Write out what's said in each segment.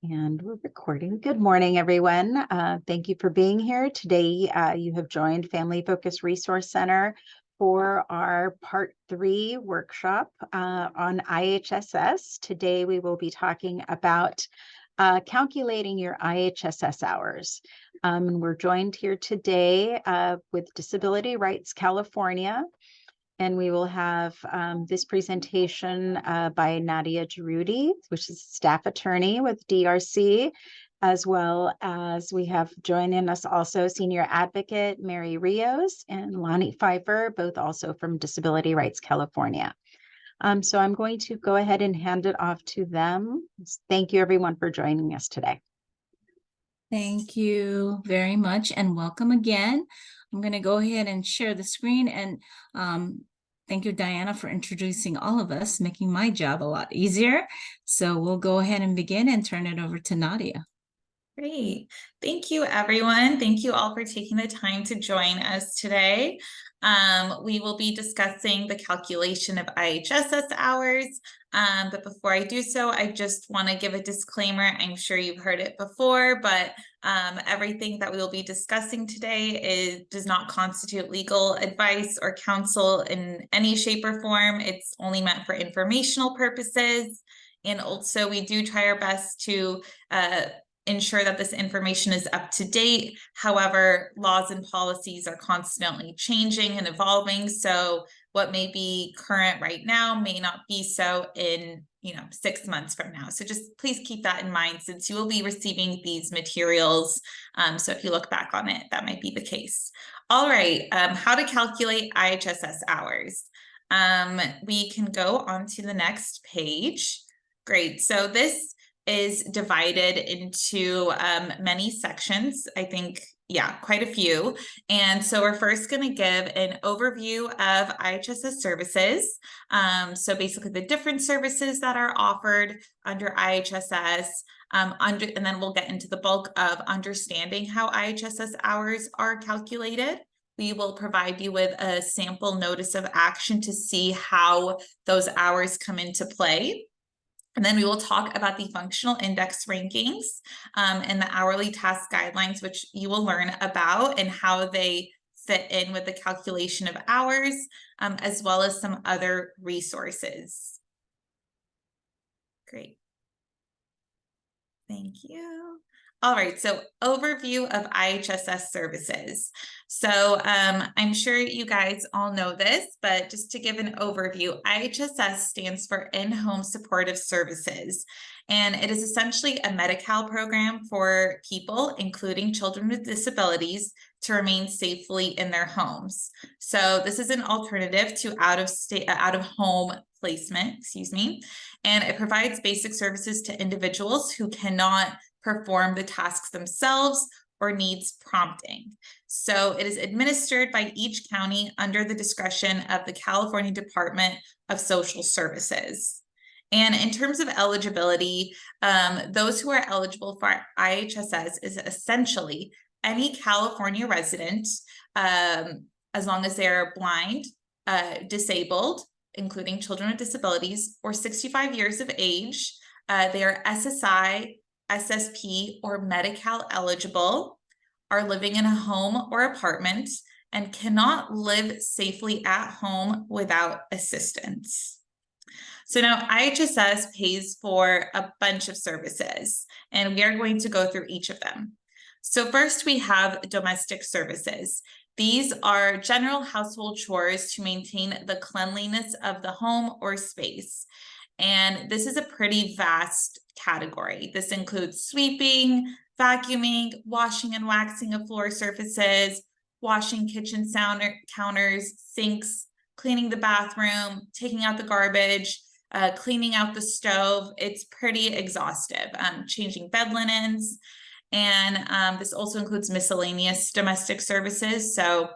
And we're recording. Good morning, everyone. Thank you for being here. Today, you have joined Family Focus Resource Center for our Part 3 workshop on IHSS. Today, we will be talking about calculating your IHSS hours. And we're joined here today with Disability Rights California. And we will have this presentation by Nadia, Jeiroudi, which is staff attorney with DRC, as well as we have joining us also Senior Advocate Mary Rios and Lonnie Pfeiffer, both also from Disability Rights California. So I'm going to go ahead and hand it off to them. Thank you, everyone, for joining us today. Thank you very much and welcome again. I'm going to go ahead and share the screen and thank you, Diana, for introducing all of us, making my job a lot easier. So we'll go ahead and begin and turn it over to Nadia. Great. Thank you, everyone. Thank you all for taking the time to join us today. We will be discussing the calculation of IHSS hours. But before I do so, I just want to give a disclaimer. I'm sure you've heard it before, but everything that we will be discussing today does not constitute legal advice or counsel in any shape or form. It's only meant for informational purposes. And also, we do try our best to ensure that this information is up to date. However, laws and policies are constantly changing and evolving. So what may be current right now may not be so in 6 months from now. So just please keep that in mind since you will be receiving these materials. So if you look back on it, that might be the case. All right, how to calculate IHSS hours. We can go on to the next page. Great, so this is divided into many sections, I think, quite a few. And so we're first going to give an overview of IHSS services. So basically the different services that are offered under IHSS, and then we'll get into the bulk of understanding how IHSS hours are calculated. We will provide you with a sample notice of action to see how those hours come into play. And then we will talk about the functional index rankings and the hourly task guidelines, which you will learn about and how they fit in with the calculation of hours, as well as some other resources. Great. Thank you. All right, so overview of IHSS services. So I'm sure you guys all know this, but just to give an overview, IHSS stands for In-Home Supportive Services, and it is essentially a Medi-Cal program for people, including children with disabilities, to remain safely in their homes. So this is an alternative to out-of-home placement, and it provides basic services to individuals who cannot perform the tasks themselves or needs prompting. So it is administered by each county under the discretion of the California Department of Social Services. And in terms of eligibility, those who are eligible for IHSS is essentially any California resident, as long as they're blind, disabled, including children with disabilities, or 65 years of age. They are SSI, SSP, or Medi-Cal eligible, are living in a home or apartment, and cannot live safely at home without assistance. So now IHSS pays for a bunch of services, and we are going to go through each of them. So first we have domestic services. These are general household chores to maintain the cleanliness of the home or space. And this is a pretty vast category. This includes sweeping, vacuuming, washing and waxing of floor surfaces, washing kitchen counters, sinks, cleaning the bathroom, taking out the garbage, cleaning out the stove. It's pretty exhaustive. Changing bed linens. And this also includes miscellaneous domestic services. So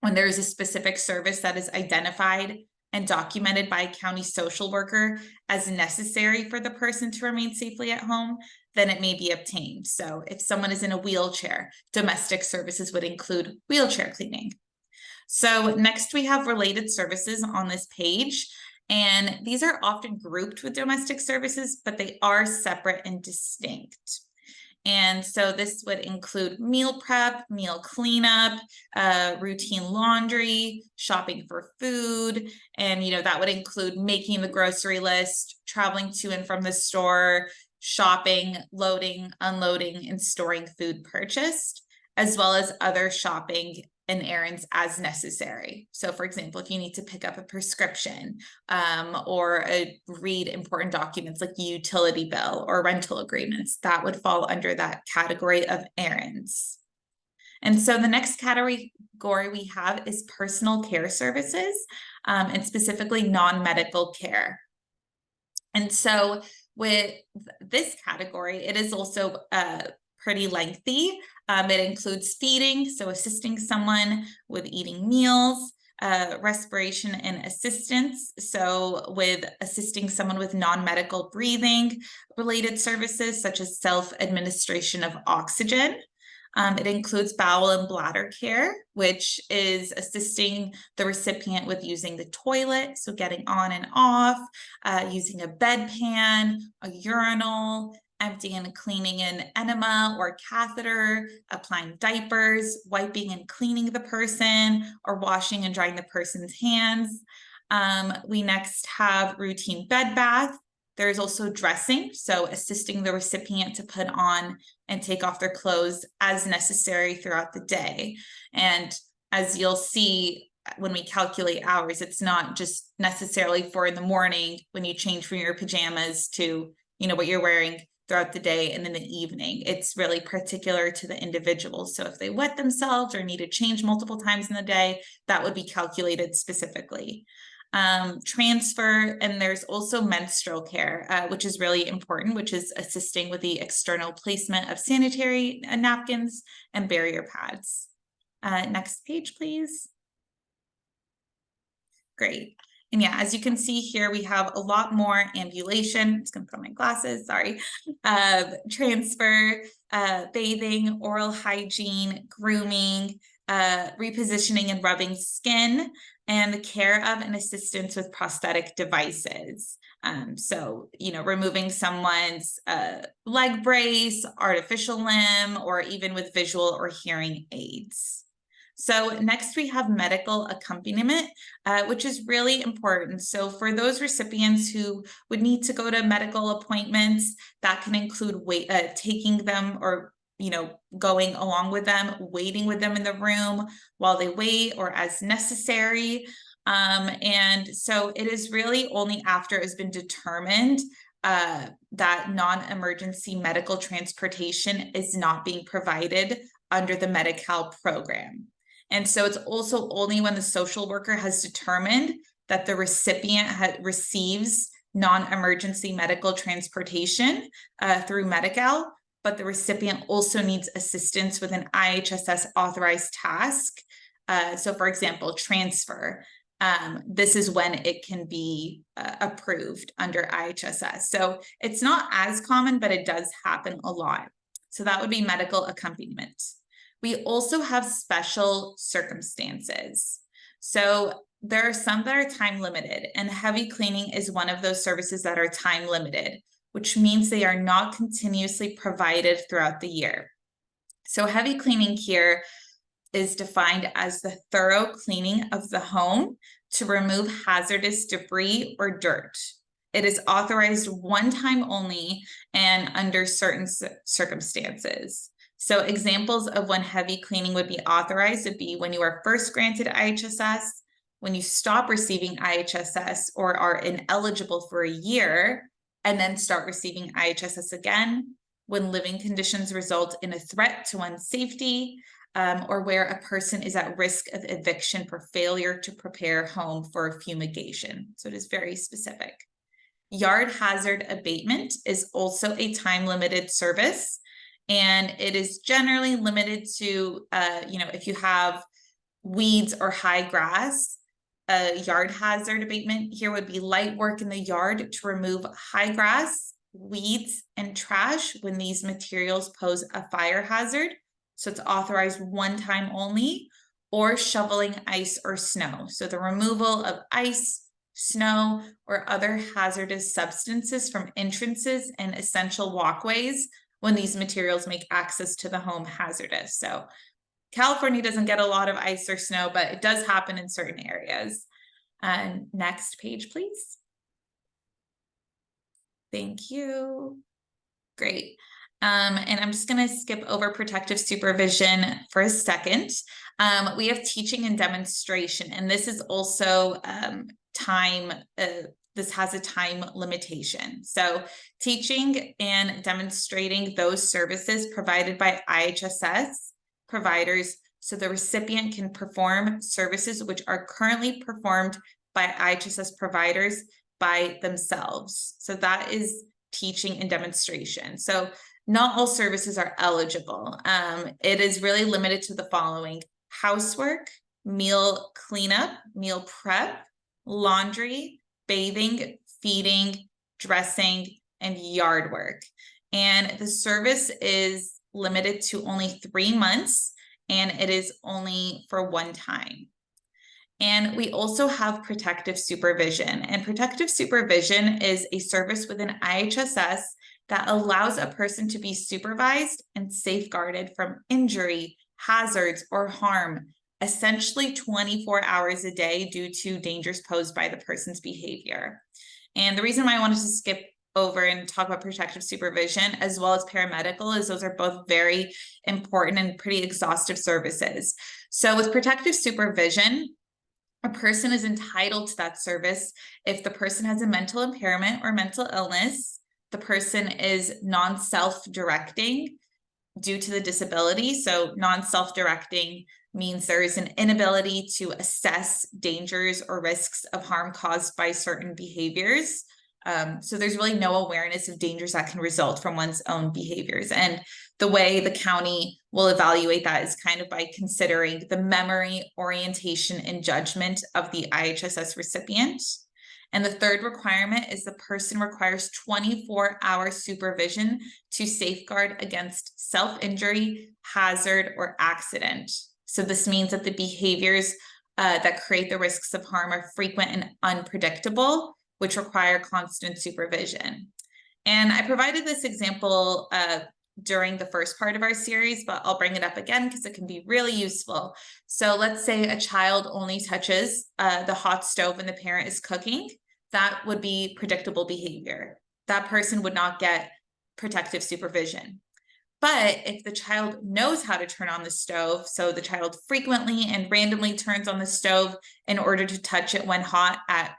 when there is a specific service that is identified and documented by a county social worker as necessary for the person to remain safely at home, then it may be obtained. So if someone is in a wheelchair, domestic services would include wheelchair cleaning. So next we have related services on this page. And these are often grouped with domestic services, but they are separate and distinct. And so this would include meal prep, meal cleanup, routine laundry, shopping for food. And, that would include making the grocery list, traveling to and from the store, shopping, loading, unloading, and storing food purchased, as well as other shopping and errands as necessary. So for example, if you need to pick up a prescription or read important documents like utility bill or rental agreements, that would fall under that category of errands. And so the next category we have is personal care services, and specifically non-medical care. And so with this category, it is also pretty lengthy. It includes feeding, so assisting someone with eating meals, respiration and assistance, so with assisting someone with non-medical breathing related services such as self-administration of oxygen. It includes bowel and bladder care, which is assisting the recipient with using the toilet, so getting on and off, using a bedpan, a urinal, emptying and cleaning an enema or catheter, applying diapers, wiping and cleaning the person, or washing and drying the person's hands. We next have routine bed bath. There is also dressing, so assisting the recipient to put on and take off their clothes as necessary throughout the day. And as you'll see, when we calculate hours, it's not just necessarily for in the morning when you change from your pajamas to, what you're wearing throughout the day and in the evening. It's really particular to the individual. So if they wet themselves or need to change multiple times in the day, that would be calculated specifically. Transfer, and there's also menstrual care, which is really important, which is assisting with the external placement of sanitary napkins and barrier pads. Next page, please. Great. And yeah, as you can see here, we have a lot more ambulation. I'm just gonna put on my glasses, sorry. Transfer, bathing, oral hygiene, grooming, repositioning and rubbing skin, and the care of and assistance with prosthetic devices. So, removing someone's leg brace, artificial limb, or even with visual or hearing aids. So next we have medical accompaniment, which is really important. So for those recipients who would need to go to medical appointments, that can include taking them or going along with them, waiting with them in the room while they wait or as necessary. And so it is really only after it has been determined that non-emergency medical transportation is not being provided under the Medi-Cal program. And so it's also only when the social worker has determined that the recipient receives non-emergency medical transportation through Medi-Cal, but the recipient also needs assistance with an IHSS authorized task. So for example, transfer. This is when it can be approved under IHSS. So it's not as common, but it does happen a lot. So that would be medical accompaniment. We also have special circumstances. So there are some that are time limited, and heavy cleaning is one of those services that are time limited, which means they are not continuously provided throughout the year. So heavy cleaning here is defined as the thorough cleaning of the home to remove hazardous debris or dirt. It is authorized one time only and under certain circumstances. So examples of when heavy cleaning would be authorized would be when you are first granted IHSS, when you stop receiving IHSS or are ineligible for a year, and then start receiving IHSS again, when living conditions result in a threat to one's safety, or where a person is at risk of eviction for failure to prepare home for fumigation. So it is very specific. Yard hazard abatement is also a time-limited service, and it is generally limited to, if you have weeds or high grass. Yard hazard abatement here would be light work in the yard to remove high grass, weeds, and trash when these materials pose a fire hazard. So it's authorized one time only, or shoveling ice or snow. So the removal of ice, snow, or other hazardous substances from entrances and essential walkways when these materials make access to the home hazardous. So California doesn't get a lot of ice or snow, but it does happen in certain areas. And next page, please. Thank you. Great. And I'm just going to skip over protective supervision for a second. We have teaching and demonstration, and this is also time. This has a time limitation. So teaching and demonstrating those services provided by IHSS providers, so the recipient can perform services which are currently performed by IHSS providers by themselves. So that is teaching and demonstration. So not all services are eligible. It is really limited to the following: housework, meal cleanup, meal prep, laundry, bathing, feeding, dressing, and yard work. And the service is limited to only 3 months, and it is only for one time. And we also have protective supervision. And protective supervision is a service within IHSS that allows a person to be supervised and safeguarded from injury, hazards, or harm, essentially 24 hours a day due to dangers posed by the person's behavior. And the reason why I wanted to skip over and talk about protective supervision as well as paramedical is those are both very important and pretty exhaustive services. So with protective supervision, a person is entitled to that service if the person has a mental impairment or mental illness, the person is non-self-directing due to the disability. So non-self-directing means there is an inability to assess dangers or risks of harm caused by certain behaviors. So there's really no awareness of dangers that can result from one's own behaviors. And the way the county will evaluate that is kind of by considering the memory, orientation, and judgment of the IHSS recipient. And the third requirement is the person requires 24-hour supervision to safeguard against self-injury, hazard, or accident. So this means that the behaviors that create the risks of harm are frequent and unpredictable, which require constant supervision. And I provided this example during the first part of our series, but I'll bring it up again because it can be really useful. So let's say a child only touches the hot stove when the parent is cooking. That would be predictable behavior. That person would not get protective supervision. But if the child knows how to turn on the stove, so the child frequently and randomly turns on the stove in order to touch it when hot at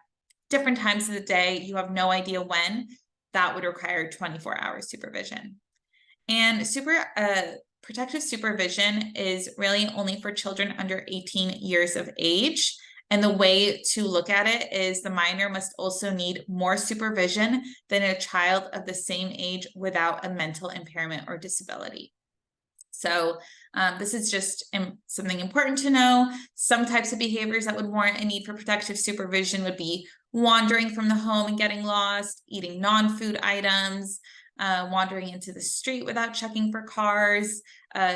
different times of the day, you have no idea when, that would require 24-hour supervision. And protective supervision is really only for children under 18 years of age. And the way to look at it is the minor must also need more supervision than a child of the same age without a mental impairment or disability. So this is just something important to know. Some types of behaviors that would warrant a need for protective supervision would be wandering from the home and getting lost, eating non-food items, wandering into the street without checking for cars,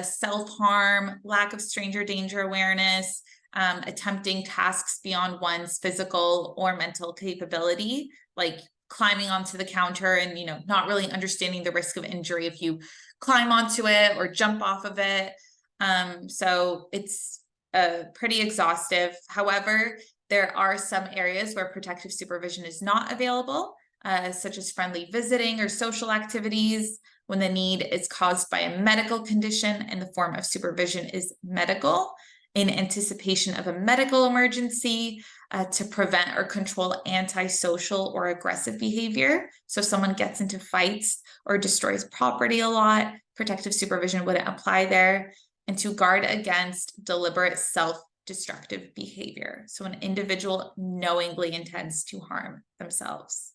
self-harm, lack of stranger danger awareness, attempting tasks beyond one's physical or mental capability, like climbing onto the counter and, not really understanding the risk of injury if you climb onto it or jump off of it. So it's pretty exhaustive. However, there are some areas where protective supervision is not available, such as friendly visiting or social activities, when the need is caused by a medical condition and the form of supervision is medical, in anticipation of a medical emergency, to prevent or control antisocial or aggressive behavior. So if someone gets into fights or destroys property a lot, protective supervision wouldn't apply there. And to guard against deliberate self-destructive behavior. So an individual knowingly intends to harm themselves.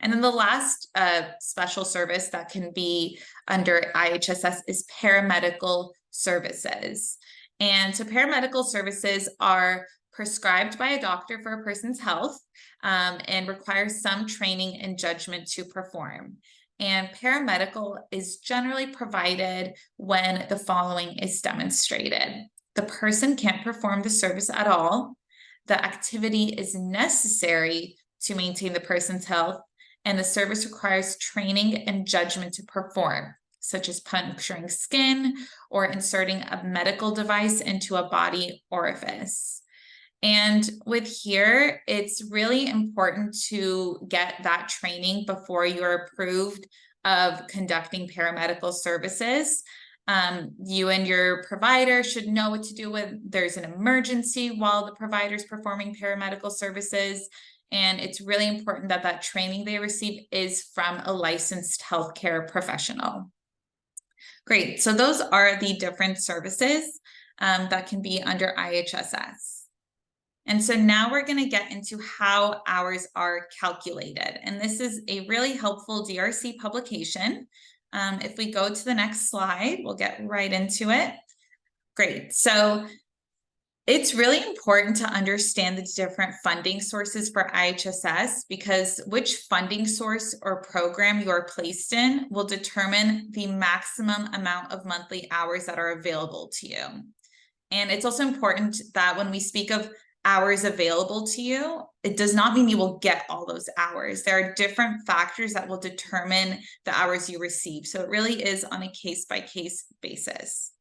And then the last special service that can be under IHSS is paramedical services. And so paramedical services are prescribed by a doctor for a person's health and require some training and judgment to perform. And paramedical is generally provided when the following is demonstrated. The person can't perform the service at all. the activity is necessary to maintain the person's health, and the service requires training and judgment to perform, such as puncturing skin or inserting a medical device into a body orifice. And with here, it's really important to get that training before you're approved of conducting paramedical services. You and your provider should know what to do when there's an emergency while the provider's performing paramedical services. And it's really important that that training they receive is from a licensed healthcare professional. Great, so those are the different services that can be under IHSS. And so now we're going to get into how hours are calculated. And this is a really helpful DRC publication. If we go to the next slide, we'll get right into it. Great. So it's really important to understand the different funding sources for IHSS, because which funding source or program you are placed in will determine the maximum amount of monthly hours that are available to you. And it's also important that when we speak of hours available to you, it does not mean you will get all those hours. There are different factors that will determine the hours you receive. So it really is on a case-by-case basis.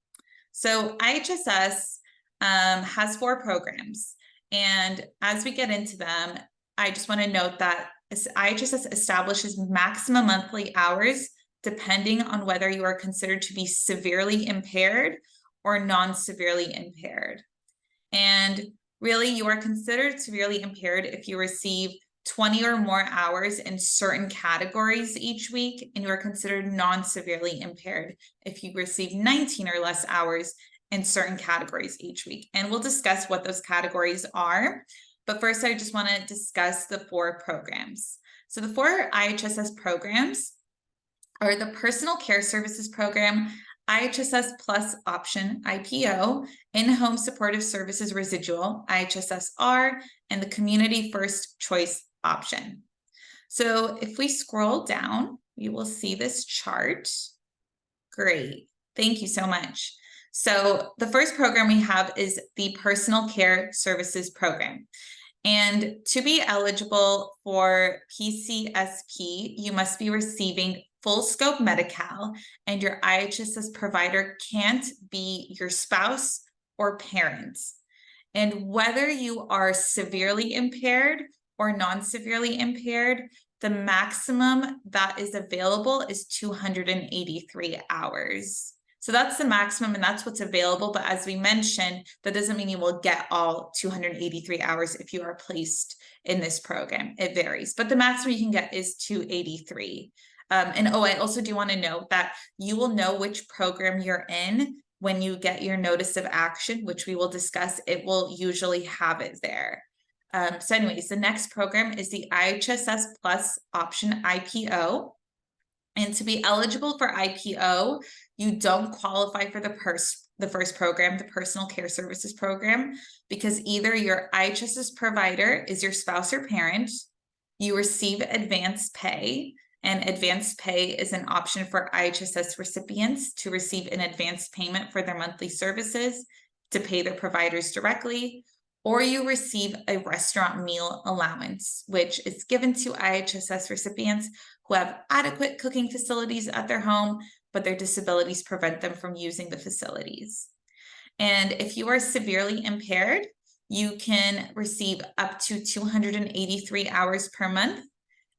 So IHSS has 4 programs. And as we get into them, I just want to note that IHSS establishes maximum monthly hours depending on whether you are considered to be severely impaired or non-severely impaired. And really, you are considered severely impaired if you receive 20 or more hours in certain categories each week, and you are considered non-severely impaired if you receive 19 or less hours in certain categories each week. And we'll discuss what those categories are. But first, I just want to discuss the 4 programs. So the 4 IHSS programs are the Personal Care Services Program, IHSS Plus Option, IPO, In-Home Supportive Services Residual, IHSS-R, and the Community First Choice Option. So if we scroll down, you will see this chart. Great, thank you so much. So the first program we have is the Personal Care Services Program. And to be eligible for PCSP, you must be receiving full scope Medi-Cal, and your IHSS provider can't be your spouse or parent. And whether you are severely impaired or non-severely impaired, the maximum that is available is 283 hours. So that's the maximum, and that's what's available. But as we mentioned, that doesn't mean you will get all 283 hours if you are placed in this program. It varies, but the maximum you can get is 283. And I also do want to note that you will know which program you're in when you get your notice of action, which we will discuss. It will usually have it there. So anyways, the next program is the IHSS Plus Option, IPO. And to be eligible for IPO, you don't qualify for the first program, the Personal Care Services Program, because either your IHSS provider is your spouse or parent, you receive advance pay, and advance pay is an option for IHSS recipients to receive an advance payment for their monthly services to pay their providers directly, or you receive a restaurant meal allowance, which is given to IHSS recipients who have adequate cooking facilities at their home, but their disabilities prevent them from using the facilities. And if you are severely impaired, you can receive up to 283 hours per month.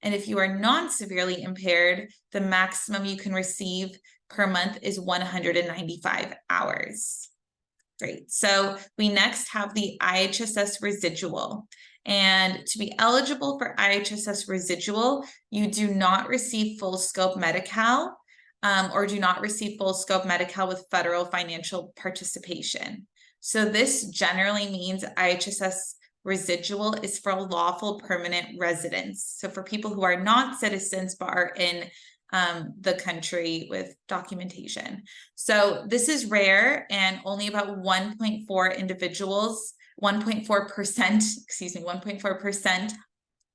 And if you are non-severely impaired, the maximum you can receive per month is 195 hours. Great. So we next have the IHSS residual. And to be eligible for IHSS residual, you do not receive full scope Medi-Cal or do not receive full scope Medi-Cal with federal financial participation. So this generally means IHSS residual is for lawful permanent residents. So for people who are not citizens but are in the country with documentation. So this is rare, and only about 1.4%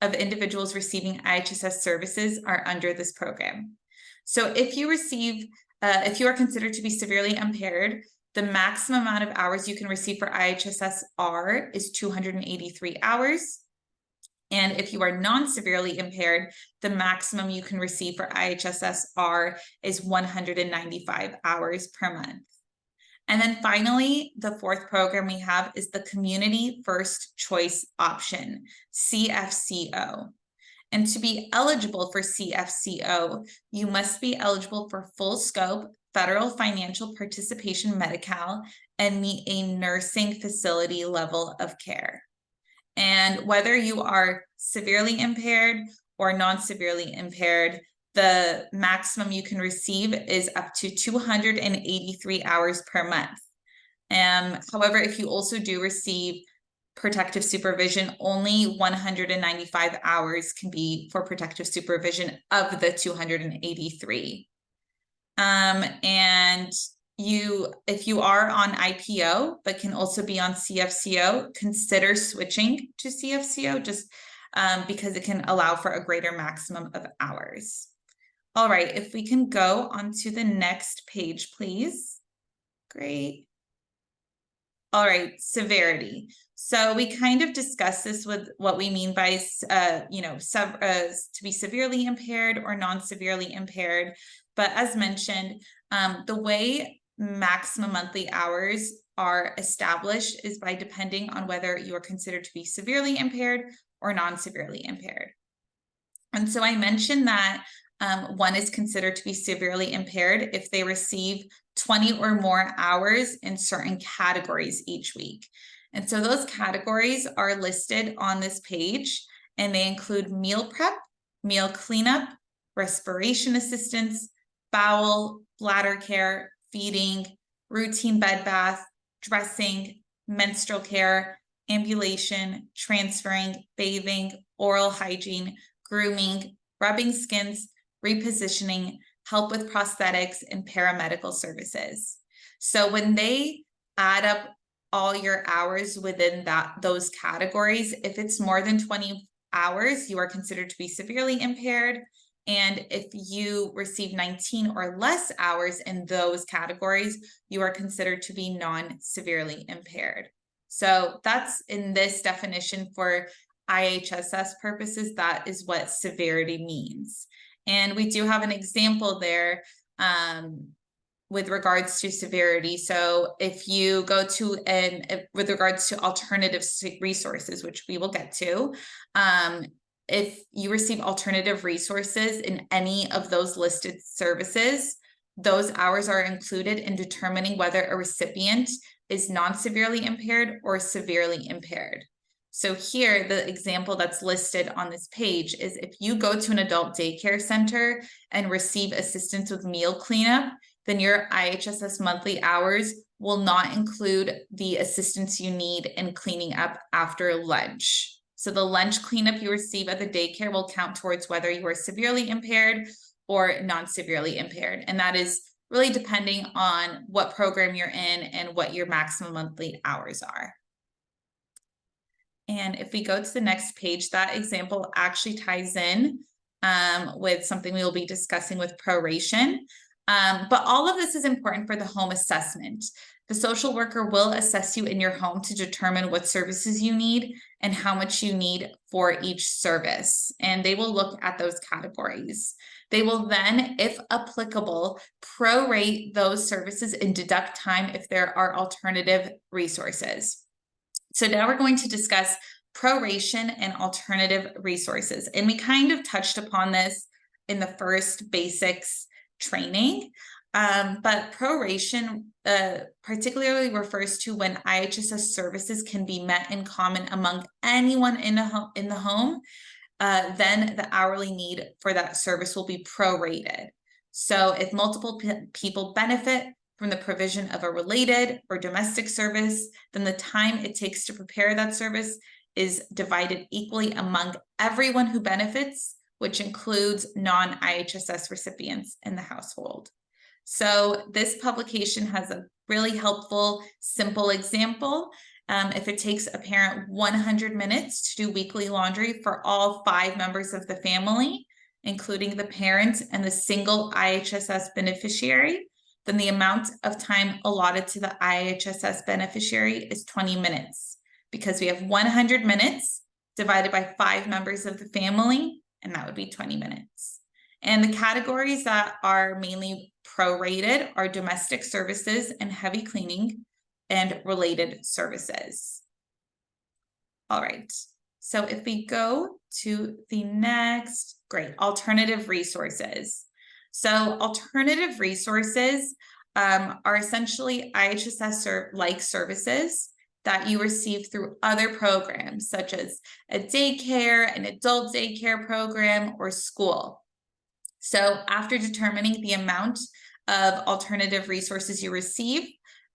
of individuals receiving IHSS services are under this program. So if you receive, if you are considered to be severely impaired, The maximum amount of hours you can receive for IHSS-R is 283 hours. And if you are non-severely impaired, the maximum you can receive for IHSS-R is 195 hours per month. And then finally, the fourth program we have is the Community First Choice Option, CFCO. And to be eligible for CFCO, you must be eligible for full scope federal financial participation Medi-Cal and meet a nursing facility level of care. And whether you are severely impaired or non-severely impaired, the maximum you can receive is up to 283 hours per month. However, if you also do receive protective supervision, only 195 hours can be for protective supervision of the 283. And if you are on IPO, but can also be on CFCO, consider switching to CFCO just because it can allow for a greater maximum of hours. All right, if we can go on to the next page, please. Great. All right, severity. So we kind of discussed this with what we mean by, to be severely impaired or non-severely impaired. But as mentioned, the way maximum monthly hours are established is by depending on whether you are considered to be severely impaired or non-severely impaired. And so I mentioned that one is considered to be severely impaired if they receive 20 or more hours in certain categories each week. And so those categories are listed on this page, and they include meal prep, meal cleanup, respiration assistance, bowel, bladder care, feeding, routine bed bath, dressing, menstrual care, ambulation, transferring, bathing, oral hygiene, grooming, rubbing skins, repositioning, help with prosthetics, and paramedical services. So when they add up all your hours within those categories, if it's more than 20 hours, you are considered to be severely impaired. And if you receive 19 or less hours in those categories, you are considered to be non-severely impaired. So that's in this definition for IHSS purposes, that is what severity means. And we do have an example there with regards to severity. So if you go to with regards to alternative resources, which we will get to, if you receive alternative resources in any of those listed services, those hours are included in determining whether a recipient is non-severely impaired or severely impaired. So here, the example that's listed on this page is if you go to an adult daycare center and receive assistance with meal cleanup, then your IHSS monthly hours will not include the assistance you need in cleaning up after lunch. So the lunch cleanup you receive at the daycare will count towards whether you are severely impaired or non-severely impaired. And that is really depending on what program you're in and what your maximum monthly hours are. And if we go to the next page, that example actually ties in with something we will be discussing with proration. But all of this is important for the home assessment. The social worker will assess you in your home to determine what services you need and how much you need for each service. And they will look at those categories. They will then, if applicable, prorate those services and deduct time if there are alternative resources. So now we're going to discuss proration and alternative resources. And we kind of touched upon this in the first basics training, but proration particularly refers to when IHSS services can be met in common among anyone in the home, then the hourly need for that service will be prorated. So if multiple people benefit from the provision of a related or domestic service, then the time it takes to prepare that service is divided equally among everyone who benefits, which includes non-IHSS recipients in the household. So this publication has a really helpful, simple example. If it takes a parent 100 minutes to do weekly laundry for all 5 members of the family, including the parent and the single IHSS beneficiary, then the amount of time allotted to the IHSS beneficiary is 20 minutes, because we have 100 minutes divided by 5 members of the family, and that would be 20 minutes. And the categories that are mainly prorated are domestic services and heavy cleaning and related services. All right, so if we go to the next, great, alternative resources. So alternative resources are essentially IHSS-like services that you receive through other programs, such as a daycare, an adult daycare program, or school. So after determining the amount of alternative resources you receive,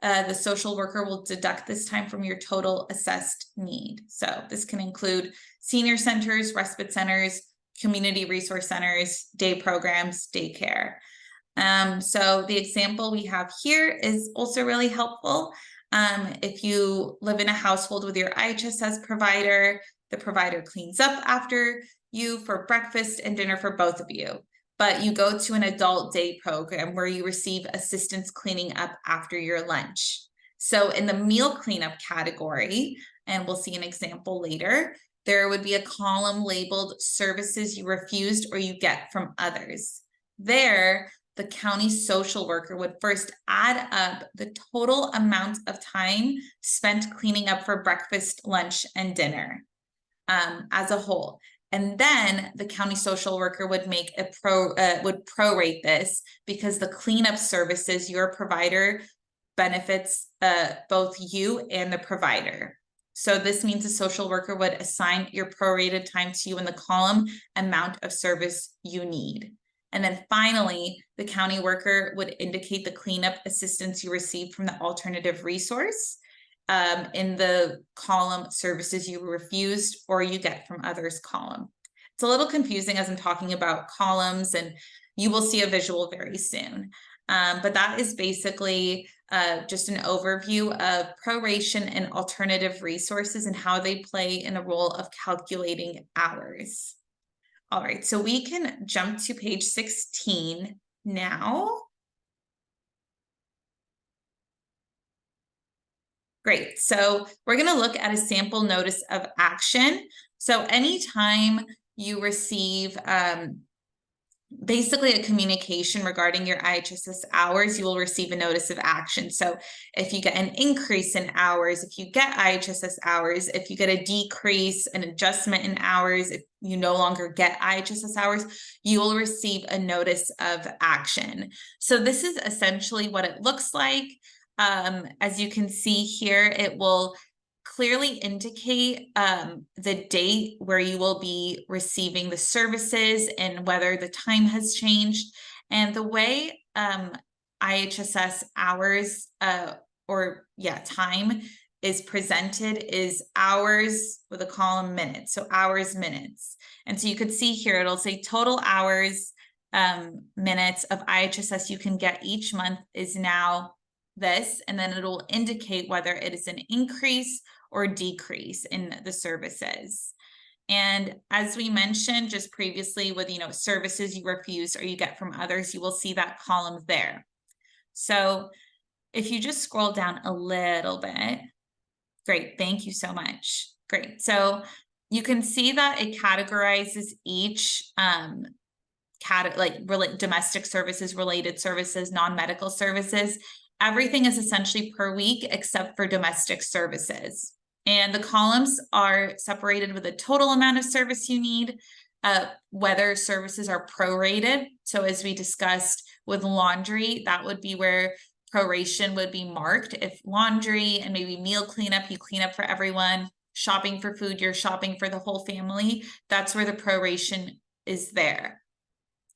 the social worker will deduct this time from your total assessed need. So this can include senior centers, respite centers, community resource centers, day programs, daycare. So the example we have here is also really helpful. If you live in a household with your IHSS provider, the provider cleans up after you for breakfast and dinner for both of you. But you go to an adult day program where you receive assistance cleaning up after your lunch. So in the meal cleanup category, and we'll see an example later, there would be a column labeled services you refused or you get from others. There, the county social worker would first add up the total amount of time spent cleaning up for breakfast, lunch, and dinner as a whole. And then the county social worker would make a prorate this, because the cleanup services your provider benefits both you and the provider. So this means the social worker would assign your prorated time to you in the column amount of service you need. And then finally, the county worker would indicate the cleanup assistance you received from the alternative resource in the column services you refused or you get from others column. It's a little confusing as I'm talking about columns, and you will see a visual very soon. But that is basically just an overview of proration and alternative resources and how they play in a role of calculating hours. All right, so we can jump to page 16 now. Great, so we're gonna look at a sample notice of action. So anytime you receive basically a communication regarding your IHSS hours, you will receive a notice of action. So if you get an increase in hours, if you get IHSS hours, if you get a decrease, an adjustment in hours, if you no longer get IHSS hours, you will receive a notice of action. So this is essentially what it looks like. As you can see here, it will clearly indicate the date where you will be receiving the services and whether the time has changed. And the way IHSS hours time is presented is hours with a column minutes, so hours minutes. And so you could see here, it'll say total hours minutes of IHSS you can get each month is now this, and then it'll indicate whether it is an increase or decrease in the services. And as we mentioned just previously with, services you refuse or you get from others, you will see that column there. So if you just scroll down a little bit, great, thank you so much. Great, so you can see that it categorizes each domestic services, related services, non-medical services. Everything is essentially per week except for domestic services. And the columns are separated with the total amount of service you need, whether services are prorated. So as we discussed with laundry, that would be where proration would be marked. If laundry and maybe meal cleanup, you clean up for everyone, shopping for food, you're shopping for the whole family, that's where the proration is there.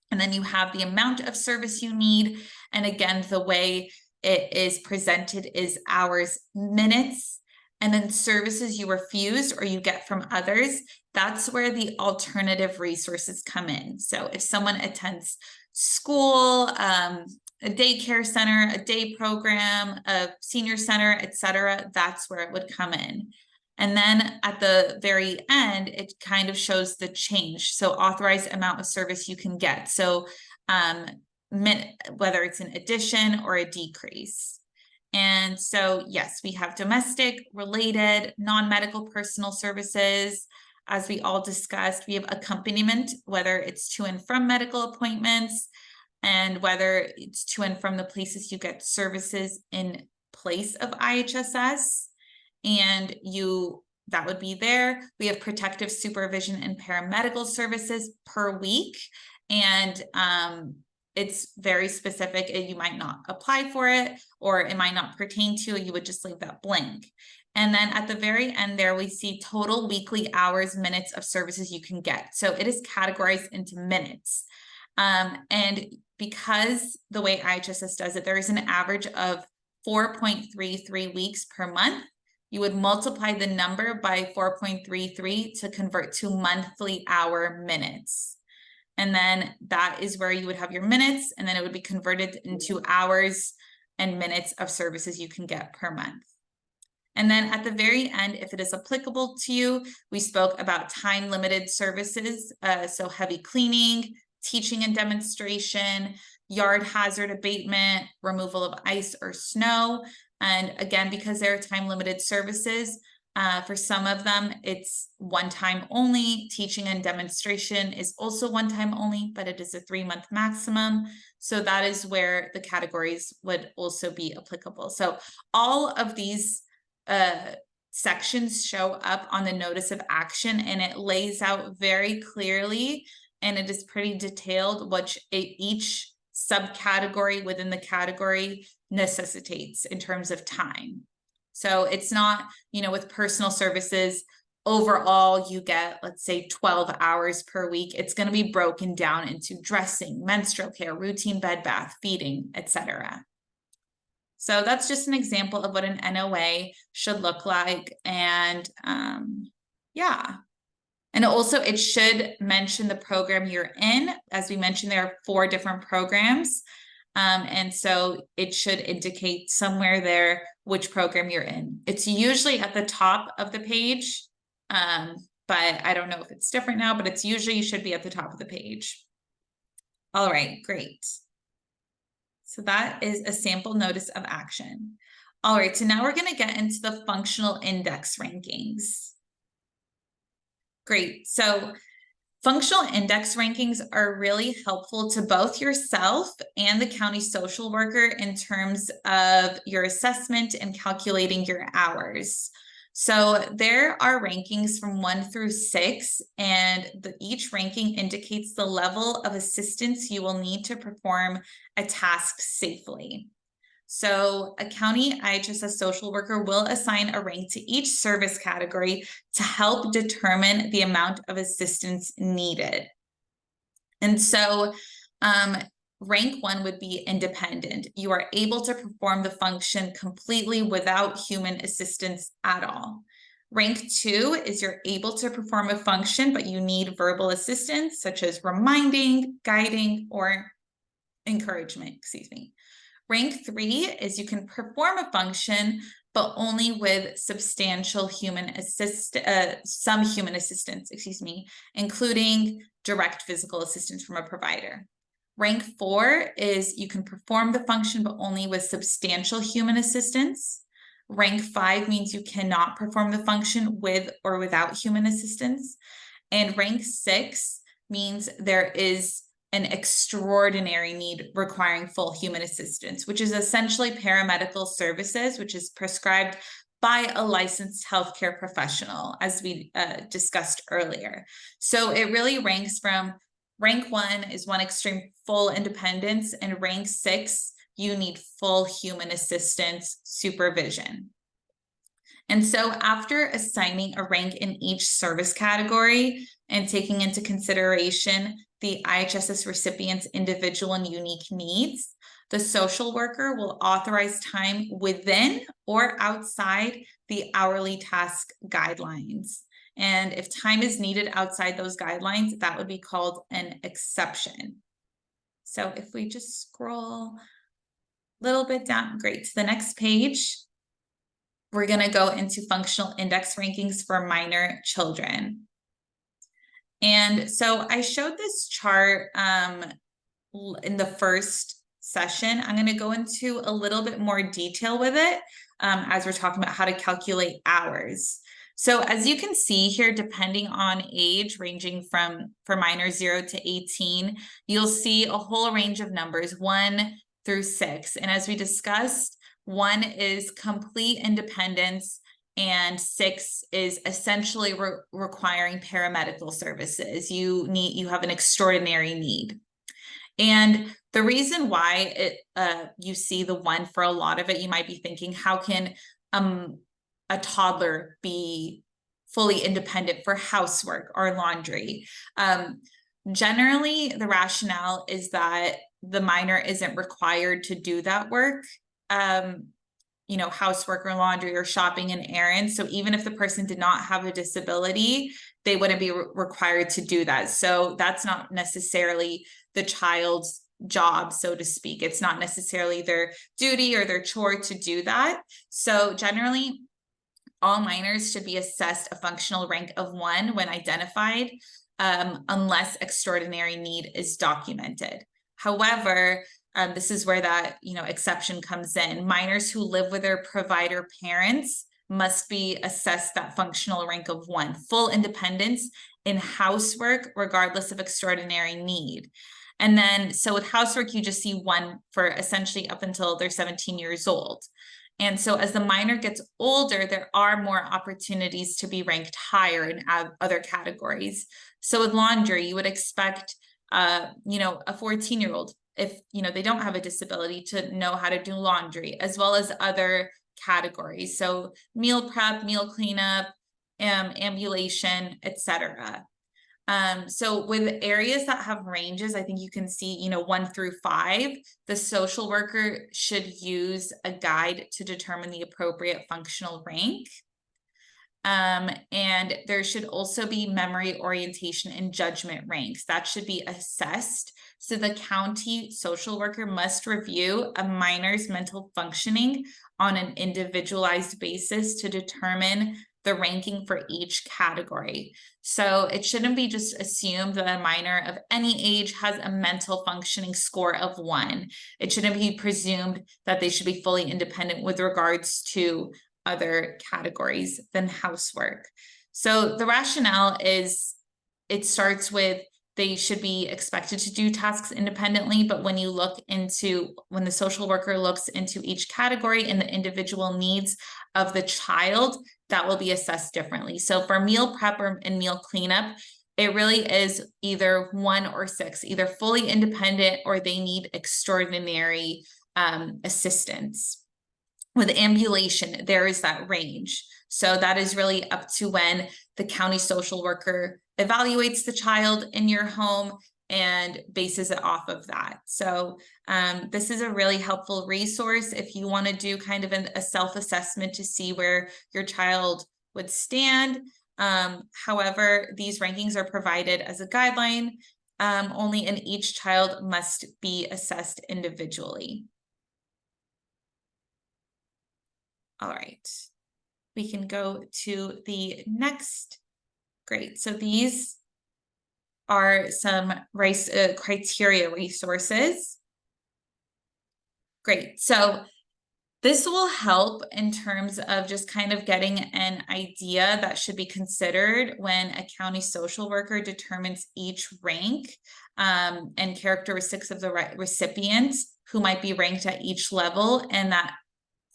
And then you have the amount of service you need. And again, the way it is presented is hours, minutes, and then services you refuse or you get from others. That's where the alternative resources come in. So if someone attends school, a daycare center, a day program, a senior center, etc., that's where it would come in. And then at the very end, it kind of shows the change. So authorized amount of service you can get. So whether it's an addition or a decrease. And so, yes, we have domestic, related, non-medical personal services. As we all discussed, we have accompaniment, whether it's to and from medical appointments, and whether it's to and from the places you get services in place of IHSS. And that would be there. We have protective supervision and paramedical services per week. And it's very specific. You might not apply for it, or it might not pertain to you. You would just leave that blank. And then at the very end there, we see total weekly hours, minutes of services you can get. So it is categorized into minutes. And because the way IHSS does it, there is an average of 4.33 weeks per month. You would multiply the number by 4.33 to convert to monthly hour minutes. And then that is where you would have your minutes, and then it would be converted into hours and minutes of services you can get per month. And then at the very end, if it is applicable to you, we spoke about time-limited services, so heavy cleaning, teaching and demonstration, yard hazard abatement, removal of ice or snow. And again, because they're time-limited services, for some of them, it's one time only. Teaching and demonstration is also one time only, but it is a 3-month maximum. So that is where the categories would also be applicable. So all of these sections show up on the notice of action, and it lays out very clearly, and it is pretty detailed what each subcategory within the category necessitates in terms of time. So it's not, with personal services, overall you get, let's say, 12 hours per week. It's going to be broken down into dressing, menstrual care, routine bed bath, feeding, etc. So that's just an example of what an NOA should look like. And yeah. And also it should mention the program you're in. As we mentioned, there are 4 different programs. And so it should indicate somewhere there which program you're in. It's usually at the top of the page, but I don't know if it's different now, but it's usually should be at the top of the page. All right, great. So that is a sample notice of action. All right, so now we're going to get into the functional index rankings. Great. So functional index rankings are really helpful to both yourself and the county social worker in terms of your assessment and calculating your hours. So there are rankings from 1 through 6, and each ranking indicates the level of assistance you will need to perform a task safely. So a county IHSS social worker will assign a rank to each service category to help determine the amount of assistance needed. And so rank 1 would be independent. You are able to perform the function completely without human assistance at all. Rank 2 is you're able to perform a function, but you need verbal assistance, such as reminding, guiding, or encouragement, Rank 3 is you can perform a function, but only with substantial some human assistance, including direct physical assistance from a provider. Rank 4 is you can perform the function, but only with substantial human assistance. Rank 5 means you cannot perform the function with or without human assistance. And rank 6 means there is an extraordinary need requiring full human assistance, which is essentially paramedical services, which is prescribed by a licensed healthcare professional, as we discussed earlier. So it really ranks from rank 1 is one extreme, full independence, and rank 6, you need full human assistance supervision. And so after assigning a rank in each service category and taking into consideration the IHSS recipient's individual and unique needs, the social worker will authorize time within or outside the hourly task guidelines. And if time is needed outside those guidelines, that would be called an exception. So if we just scroll a little bit down, great, to the next page, we're going to go into functional index rankings for minor children. And so I showed this chart in the first session. I'm going to go into a little bit more detail with it as we're talking about how to calculate hours. So as you can see here, depending on age, ranging from for minors 0 to 18, you'll see a whole range of numbers, 1 through 6. And as we discussed, 1 is complete independence, and 6 is essentially requiring paramedical services. You have an extraordinary need. And the reason why you see the 1 for a lot of it, you might be thinking, how can a toddler be fully independent for housework or laundry? Generally, the rationale is that the minor isn't required to do that work, housework or laundry or shopping and errands. So even if the person did not have a disability, they wouldn't be required to do that. So that's not necessarily the child's job, so to speak. It's not necessarily their duty or their chore to do that. So generally, all minors should be assessed a functional rank of 1 when identified, unless extraordinary need is documented. However, this is where that exception comes in. Minors who live with their provider parents must be assessed that functional rank of 1, full independence in housework, regardless of extraordinary need. And then, so with housework, you just see 1 for essentially up until they're 17 years old. And so as the minor gets older, there are more opportunities to be ranked higher in other categories. So with laundry, you would expect, a 14-year-old, if, they don't have a disability, to know how to do laundry, as well as other categories. So meal prep, meal cleanup, ambulation, etc. So with areas that have ranges, I think you can see, 1 through 5, the social worker should use a guide to determine the appropriate functional rank. And there should also be memory, orientation, and judgment ranks that should be assessed. So the county social worker must review a minor's mental functioning on an individualized basis to determine the ranking for each category. So it shouldn't be just assumed that a minor of any age has a mental functioning score of 1. It shouldn't be presumed that they should be fully independent with regards to other categories than housework. So the rationale is, it starts with they should be expected to do tasks independently, but when the social worker looks into each category and the individual needs of the child, that will be assessed differently. So for meal prep and meal cleanup, it really is either 1 or 6, either fully independent or they need extraordinary assistance. With ambulation, there is that range. So that is really up to when the county social worker evaluates the child in your home and bases it off of that. So this is a really helpful resource if you want to do kind of a self-assessment to see where your child would stand. However, these rankings are provided as a guideline only, and each child must be assessed individually. All right, we can go to the next. Great, so these are some criteria resources. Great, so this will help in terms of just kind of getting an idea that should be considered when a county social worker determines each rank and characteristics of the recipients who might be ranked at each level, and that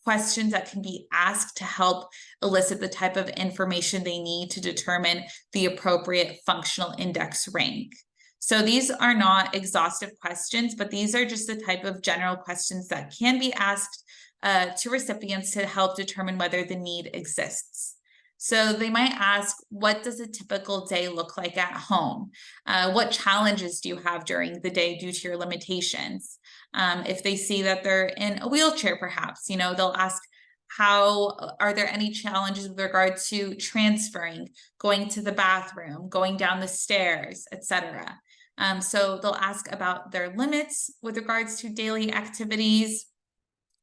questions that can be asked to help elicit the type of information they need to determine the appropriate functional index rank. So these are not exhaustive questions, but these are just the type of general questions that can be asked to recipients to help determine whether the need exists. So they might ask, what does a typical day look like at home? What challenges do you have during the day due to your limitations? If they see that they're in a wheelchair, perhaps, they'll ask, are there any challenges with regard to transferring, going to the bathroom, going down the stairs, etc. So they'll ask about their limits with regards to daily activities.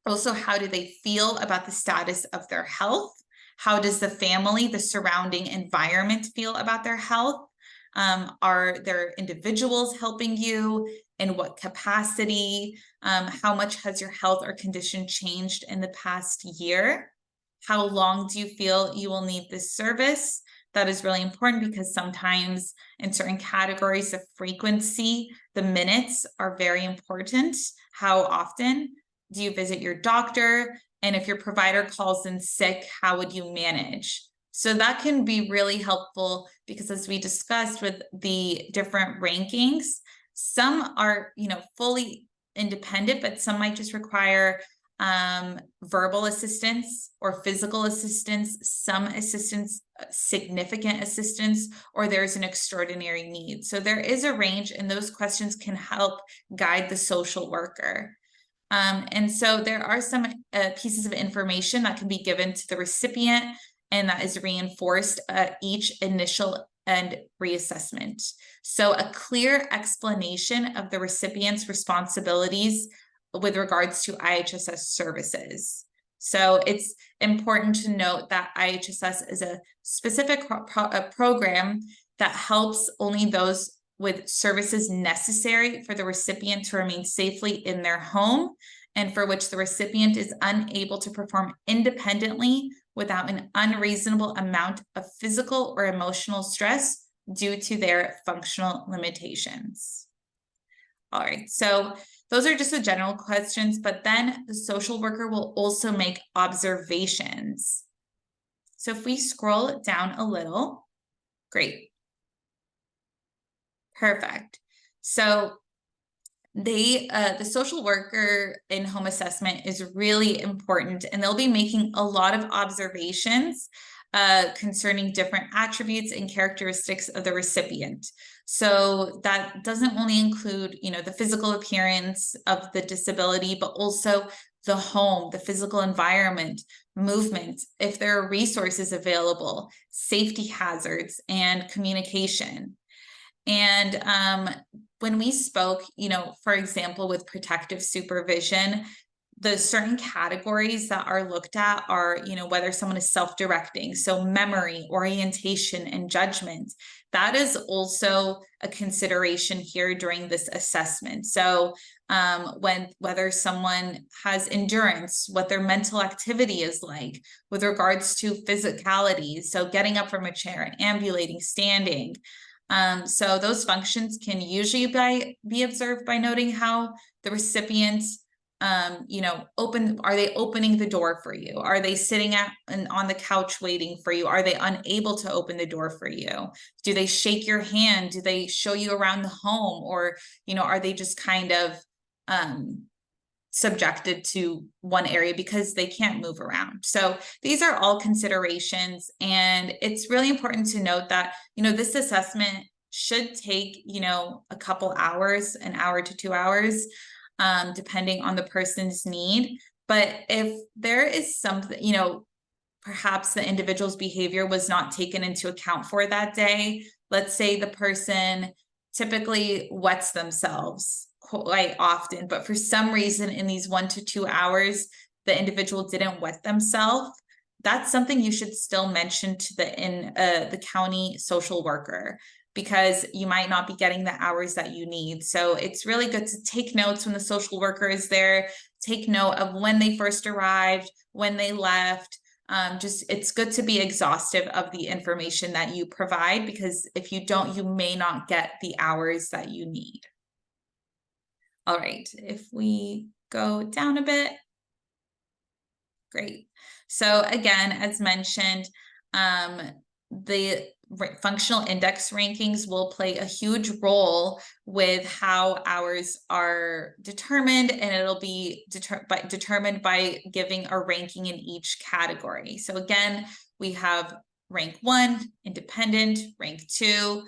Also, how do they feel about the status of their health? How does the family, the surrounding environment feel about their health? Are there individuals helping you? in what capacity, how much has your health or condition changed in the past year, how long do you feel you will need this service. That is really important because sometimes in certain categories of frequency, the minutes are very important. How often do you visit your doctor? And if your provider calls in sick, how would you manage? So that can be really helpful because as we discussed with the different rankings, some are, fully independent, but some might just require verbal assistance or physical assistance, some assistance, significant assistance, or there's an extraordinary need. So there is a range, and those questions can help guide the social worker. And so there are some pieces of information that can be given to the recipient, and that is reinforced at each initial and reassessment. So a clear explanation of the recipient's responsibilities with regards to IHSS services. So it's important to note that IHSS is a specific program that helps only those with services necessary for the recipient to remain safely in their home, and for which the recipient is unable to perform independently without an unreasonable amount of physical or emotional stress due to their functional limitations. All right, so those are just the general questions, but then the social worker will also make observations. So if we scroll down a little, great. Perfect. So the social worker in home assessment is really important, and they'll be making a lot of observations concerning different attributes and characteristics of the recipient. So that doesn't only include, the physical appearance of the disability, but also the home, the physical environment, movement, if there are resources available, safety hazards, and communication. And when we spoke, for example, with protective supervision, the certain categories that are looked at are, whether someone is self-directing, so memory, orientation, and judgment. That is also a consideration here during this assessment. So whether someone has endurance, what their mental activity is like with regards to physicality, so getting up from a chair, ambulating, standing. So those functions can usually be observed by noting how the recipients are they opening the door for you? Are they sitting on the couch waiting for you? Are they unable to open the door for you? Do they shake your hand? Do they show you around the home? Or, are they just kind of subjected to one area because they can't move around? So these are all considerations, and it's really important to note that, this assessment should take, a couple hours, an hour to 2 hours, depending on the person's need. But if there is something, perhaps the individual's behavior was not taken into account for that day. Let's say the person typically wets themselves quite often, but for some reason in these 1 to 2 hours, the individual didn't wet themselves. That's something you should still mention to the county social worker, because you might not be getting the hours that you need. So it's really good to take notes when the social worker is there, take note of when they first arrived, when they left. It's good to be exhaustive of the information that you provide, because if you don't, you may not get the hours that you need. All right, if we go down a bit. Great. So again, as mentioned, the functional index rankings will play a huge role with how hours are determined, and it'll be determined by giving a ranking in each category. So again, we have rank 1, independent, rank 2,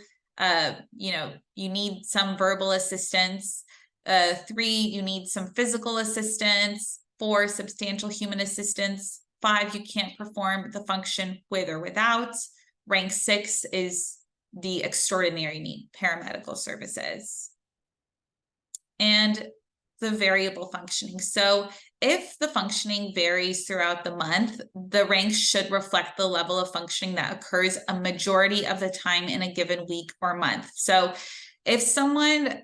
you need some verbal assistance, 3, you need some physical assistance, 4, substantial human assistance, 5, you can't perform the function with or without. Rank 6 is the extraordinary need, paramedical services. And the variable functioning. So if the functioning varies throughout the month, the ranks should reflect the level of functioning that occurs a majority of the time in a given week or month. So if someone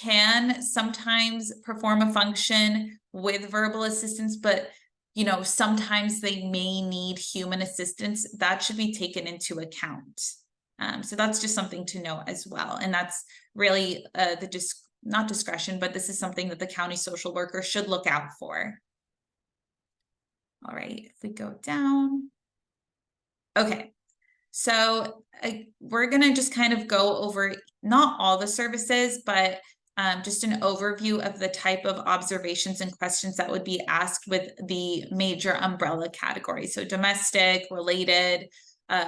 can sometimes perform a function with verbal assistance, but sometimes they may need human assistance. That should be taken into account. So that's just something to know as well. And that's really not discretion, but this is something that the county social worker should look out for. All right, if we go down. Okay, so we're gonna just kind of go over not all the services, but just an overview of the type of observations and questions that would be asked with the major umbrella categories. So domestic, related,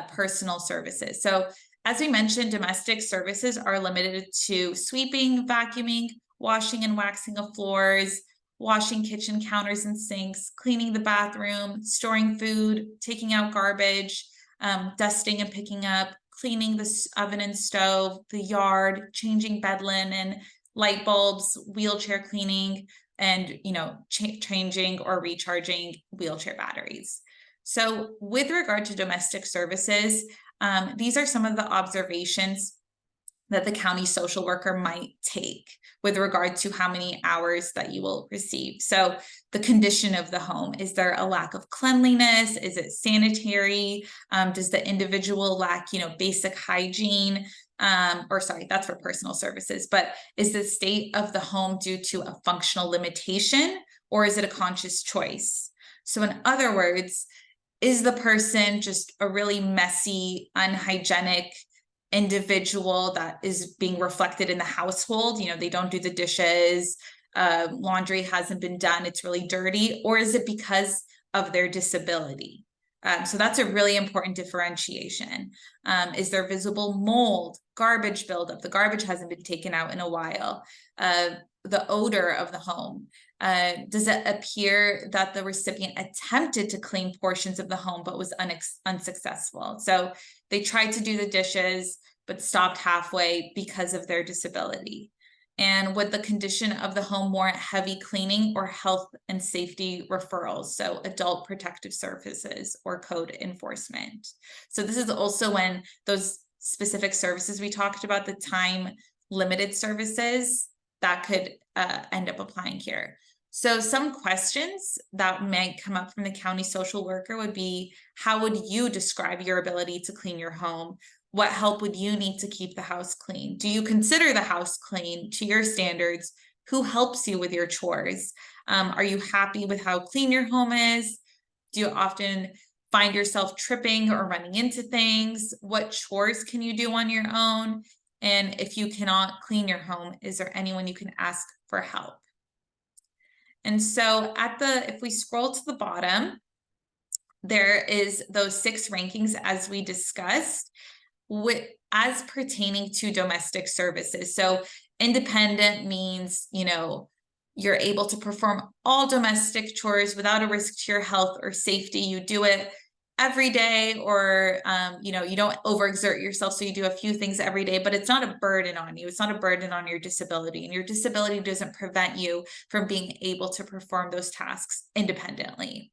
personal services. So as we mentioned, domestic services are limited to sweeping, vacuuming, washing and waxing of floors, washing kitchen counters and sinks, cleaning the bathroom, storing food, taking out garbage, dusting and picking up, cleaning the oven and stove, the yard, changing bed linen, light bulbs, wheelchair cleaning, and changing or recharging wheelchair batteries. So with regard to domestic services, these are some of the observations that the county social worker might take with regard to how many hours that you will receive. So the condition of the home, is there a lack of cleanliness? Is it sanitary? Does the individual lack, basic hygiene? Or sorry, that's for personal services, but is the state of the home due to a functional limitation, or is it a conscious choice? So in other words, is the person just a really messy, unhygienic individual that is being reflected in the household? They don't do the dishes, laundry hasn't been done, it's really dirty, or is it because of their disability? So that's a really important differentiation. Is there visible mold, garbage buildup? The garbage hasn't been taken out in a while. The odor of the home. Does it appear that the recipient attempted to clean portions of the home but was unsuccessful? So they tried to do the dishes but stopped halfway because of their disability. And would the condition of the home warrant heavy cleaning or health and safety referrals? So adult protective services or code enforcement. So this is also when those specific services we talked about, the time limited services, that could end up applying here. So some questions that might come up from the county social worker would be, how would you describe your ability to clean your home? What help would you need to keep the house clean? Do you consider the house clean to your standards? Who helps you with your chores? Are you happy with how clean your home is? Do you often find yourself tripping or running into things? What chores can you do on your own? And if you cannot clean your home, is there anyone you can ask for help? And so if we scroll to the bottom, there is those 6 rankings as we discussed, as pertaining to domestic services. So independent means, you're able to perform all domestic chores without a risk to your health or safety. You do it every day, or you don't overexert yourself, so you do a few things every day, but it's not a burden on you. It's not a burden on your disability, and your disability doesn't prevent you from being able to perform those tasks independently.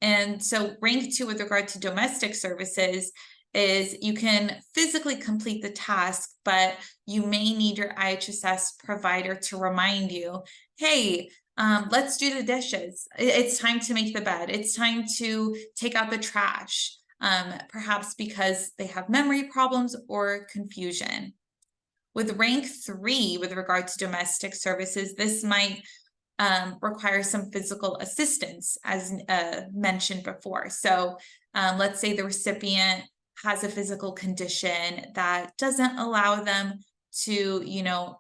And so rank 2 with regard to domestic services is you can physically complete the task, but you may need your IHSS provider to remind you, hey, let's do the dishes. It's time to make the bed. It's time to take out the trash, perhaps because they have memory problems or confusion. With rank 3, with regard to domestic services, this might require some physical assistance, as mentioned before. So let's say the recipient has a physical condition that doesn't allow them to,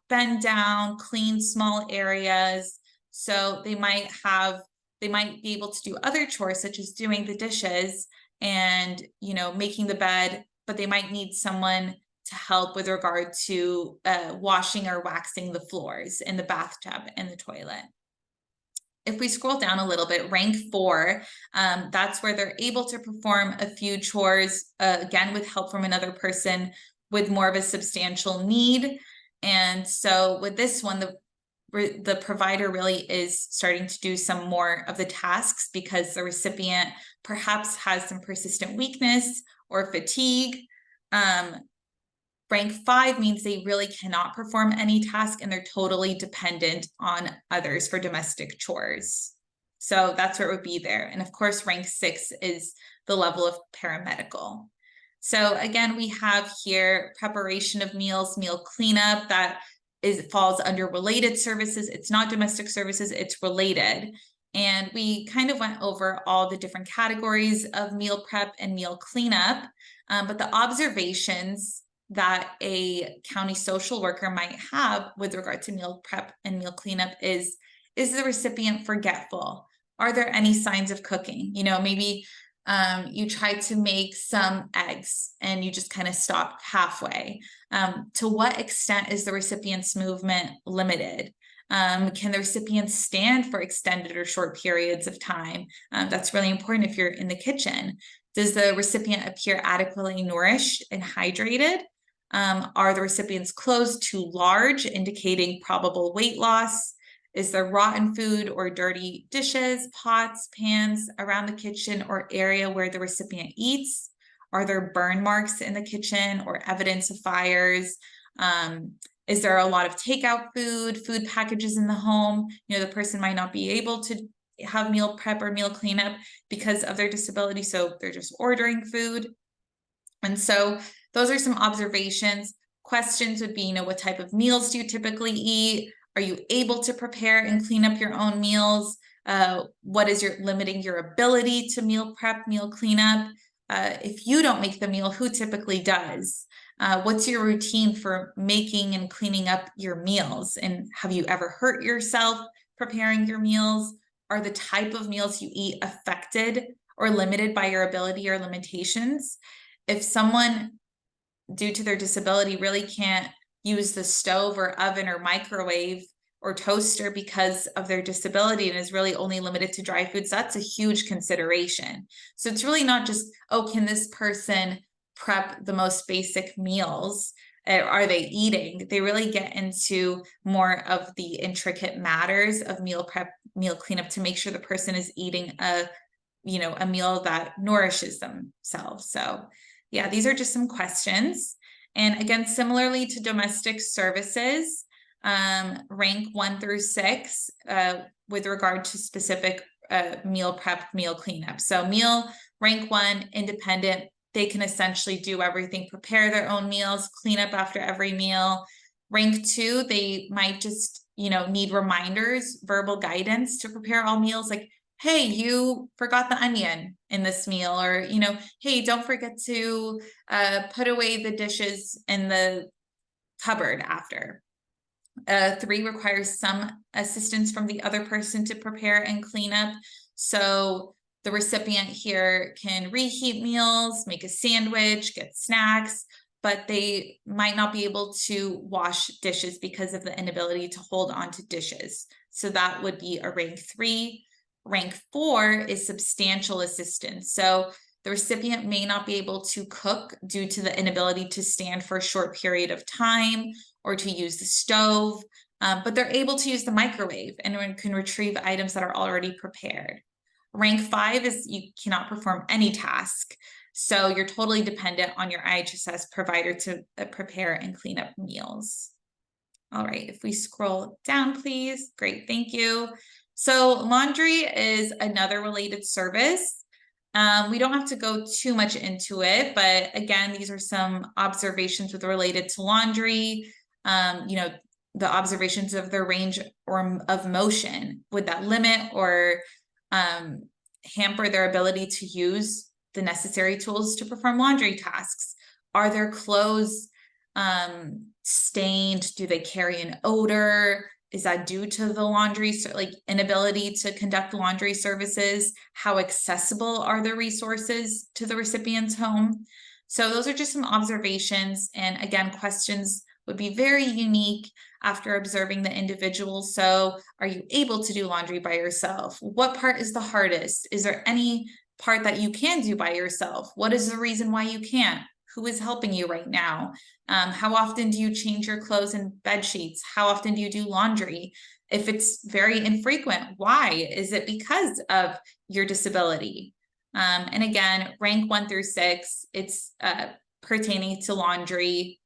bend down, clean small areas. So they might be able to do other chores, such as doing the dishes and, making the bed, but they might need someone to help with regard to washing or waxing the floors in the bathtub and the toilet. If we scroll down a little bit, rank 4, that's where they're able to perform a few chores, again, with help from another person with more of a substantial need. And so with this one, the provider really is starting to do some more of the tasks because the recipient perhaps has some persistent weakness or fatigue. Rank 5 means they really cannot perform any task and they're totally dependent on others for domestic chores. So that's where it would be there. And of course, rank 6 is the level of paramedical. So again, we have here preparation of meals, meal cleanup, that falls under related services. It's not domestic services, it's related. And we kind of went over all the different categories of meal prep and meal cleanup, but the observations that a county social worker might have with regard to meal prep and meal cleanup is the recipient forgetful? Are there any signs of cooking? You know, maybe you tried to make some eggs and you just kind of stopped halfway. To what extent is the recipient's movement limited? Can the recipient stand for extended or short periods of time? That's really important if you're in the kitchen. Does the recipient appear adequately nourished and hydrated? Are the recipient's clothes too large, indicating probable weight loss? Is there rotten food or dirty dishes, pots, pans around the kitchen or area where the recipient eats? Are there burn marks in the kitchen or evidence of fires? Is there a lot of takeout food packages in the home? You know, the person might not be able to have meal prep or meal cleanup because of their disability, so they're just ordering food. And so those are some observations. Questions would be, you know, what type of meals do you typically eat? Are you able to prepare and clean up your own meals? What is limiting your ability to meal prep, meal cleanup? If you don't make the meal, who typically does? What's your routine for making and cleaning up your meals? And have you ever hurt yourself preparing your meals? Are the type of meals you eat affected or limited by your ability or limitations? If someone, due to their disability, really can't use the stove or oven or microwave or toaster because of their disability and is really only limited to dry foods, that's a huge consideration. So it's really not just, oh, can this person prep the most basic meals? Are they eating? They really get into more of the intricate matters of meal prep, meal cleanup to make sure the person is eating a meal that nourishes themselves. So yeah, these are just some questions. And again, similarly to domestic services, rank 1 through 6 with regard to specific meal prep, meal cleanup. So meal rank 1, independent. They can essentially do everything, prepare their own meals, clean up after every meal. Rank 2, they might just, need reminders, verbal guidance to prepare all meals, like, hey, you forgot the onion in this meal, or, hey, don't forget to put away the dishes in the cupboard after. 3 requires some assistance from the other person to prepare and clean up. So the recipient here can reheat meals, make a sandwich, get snacks, but they might not be able to wash dishes because of the inability to hold on to dishes. So that would be a rank 3. Rank 4 is substantial assistance. So the recipient may not be able to cook due to the inability to stand for a short period of time or to use the stove, but they're able to use the microwave and can retrieve items that are already prepared. Rank 5 is you cannot perform any task. So you're totally dependent on your IHSS provider to prepare and clean up meals. All right, if we scroll down, please. Great, thank you. So laundry is another related service. We don't have to go too much into it, but again, these are some observations with related to laundry. The observations of their range or of motion. Would that limit or hamper their ability to use the necessary tools to perform laundry tasks? Are their clothes stained? Do they carry an odor? Is that due to the laundry, inability to conduct laundry services? How accessible are the resources to the recipient's home? So those are just some observations. And again, questions would be very unique after observing the individual. So are you able to do laundry by yourself? What part is the hardest? Is there any part that you can do by yourself? What is the reason why you can't? Who is helping you right now? How often do you change your clothes and bed sheets? How often do you do laundry? If it's very infrequent, why? Is it because of your disability? And again, rank 1 through 6, it's pertaining to laundry.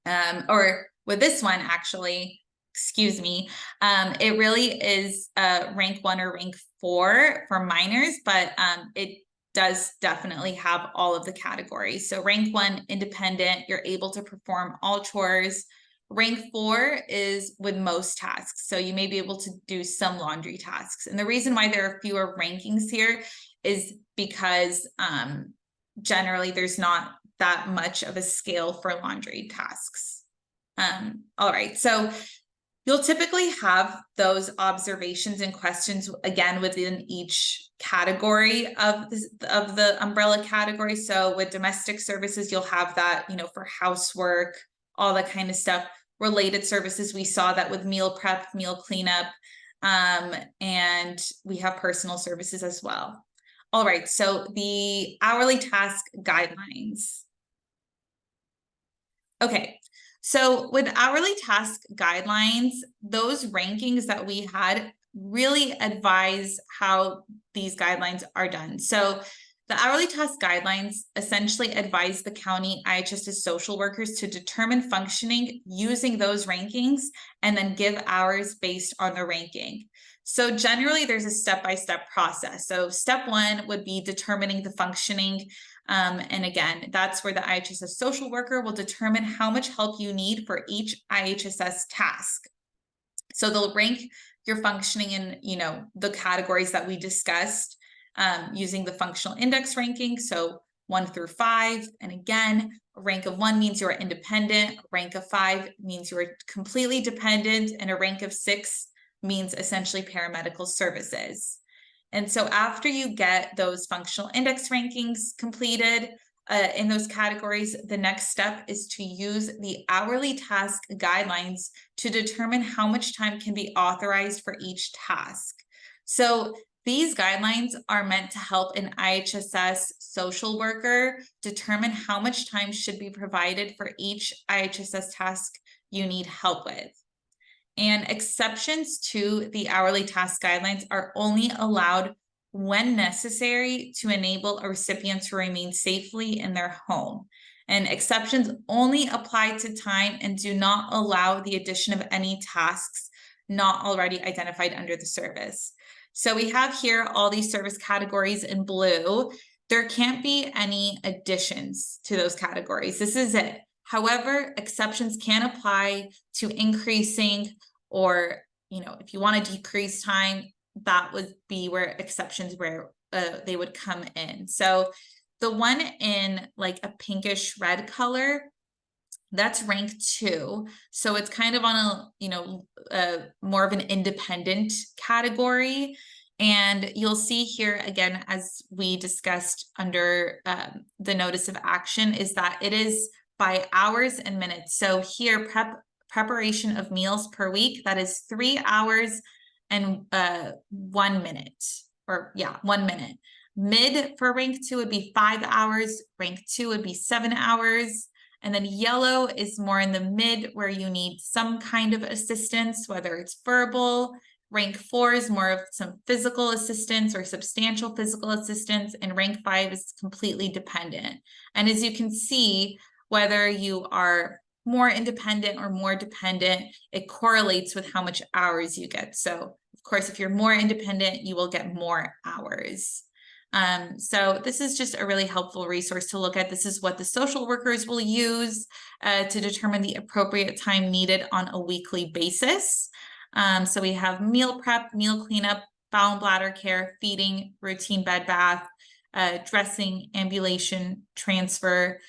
or with this one, actually, excuse me, it really is rank 1 or rank 4 for minors, but it does definitely have all of the categories. So rank 1, independent, you're able to perform all chores. Rank 4 is with most tasks. So you may be able to do some laundry tasks. And the reason why there are fewer rankings here is because generally there's not that much of a scale for laundry tasks. All right, so you'll typically have those observations and questions again within each category of the umbrella category. So with domestic services, you'll have that, you know, for housework, all that kind of stuff. Related services, we saw that with meal prep, meal cleanup, and we have personal services as well. All right, so the hourly task guidelines. Okay, so with hourly task guidelines, those rankings that we had really advise how these guidelines are done. So the hourly task guidelines essentially advise the county IHSS social workers to determine functioning using those rankings and then give hours based on the ranking. So generally there's a step-by-step process. So step 1 would be determining the functioning. And again, that's where the IHSS social worker will determine how much help you need for each IHSS task. So they'll rank your functioning in, you know, the categories that we discussed using the functional index ranking. So 1 through 5. And again, a rank of 1 means you're independent. A rank of 5 means you're completely dependent. And a rank of 6 means essentially paramedical services. And so after you get those functional index rankings completed in those categories, the next step is to use the hourly task guidelines to determine how much time can be authorized for each task. So these guidelines are meant to help an IHSS social worker determine how much time should be provided for each IHSS task you need help with. And exceptions to the hourly task guidelines are only allowed when necessary to enable a recipient to remain safely in their home. And exceptions only apply to time and do not allow the addition of any tasks not already identified under the service. So we have here all these service categories in blue. There can't be any additions to those categories. This is it. However, exceptions can apply to increasing, or, you know, if you want to decrease time, that would be where exceptions where they would come in. So the one in like a pinkish red color, that's rank 2. So it's kind of on a, you know, more of an independent category. And you'll see here again, as we discussed under the notice of action, is that it is by hours and minutes. So here, preparation of meals per week, that is 3 hours and 1 minute, or yeah, 1 minute. Mid for rank 2 would be 5 hours. Rank 2 would be 7 hours. And then yellow is more in the mid where you need some kind of assistance, whether it's verbal. Rank 4 is more of some physical assistance or substantial physical assistance. And rank 5 is completely dependent. And as you can see, whether you are more independent or more dependent, it correlates with how much hours you get. So of course, if you're more independent, you will get more hours. So this is just a really helpful resource to look at. This is what the social workers will use to determine the appropriate time needed on a weekly basis. So we have meal prep, meal cleanup, bowel and bladder care, feeding, routine bed bath, dressing, ambulation, transfer,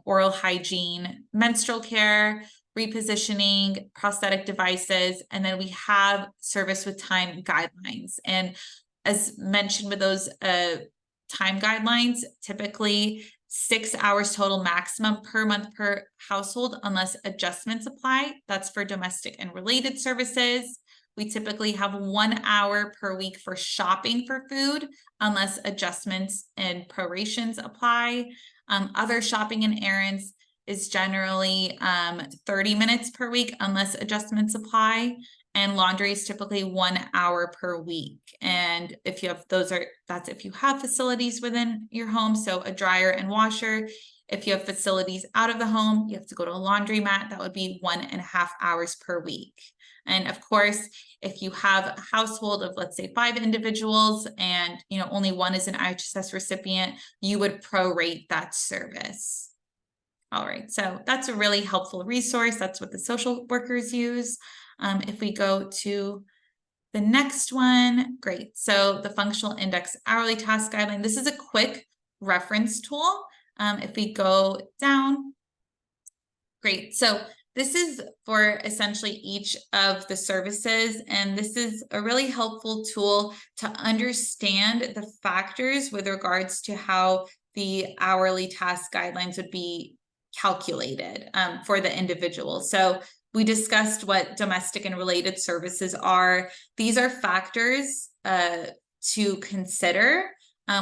oral hygiene, menstrual care, repositioning, prosthetic devices, and then we have service with time guidelines. And as mentioned with those time guidelines, typically 6 hours total maximum per month per household unless adjustments apply. That's for domestic and related services. We typically have 1 hour per week for shopping for food unless adjustments and prorations apply. Other shopping and errands is generally 30 minutes per week unless adjustments apply. And laundry is typically 1 hour per week. And if you have, that's if you have facilities within your home. So a dryer and washer If you have facilities out of the home, you have to go to a laundromat. That would be 1.5 hours per week. And of course, if you have a household of, let's say, 5 individuals and, you know, only one is an IHSS recipient, you would prorate that service. All right, so that's a really helpful resource. That's what the social workers use. If we go to the next one, great. So the functional index hourly task guideline, this is a quick reference tool. If we go down, great. So this is for essentially each of the services, and this is a really helpful tool to understand the factors with regards to how the hourly task guidelines would be calculated for the individual. So we discussed what domestic and related services are. These are factors to consider,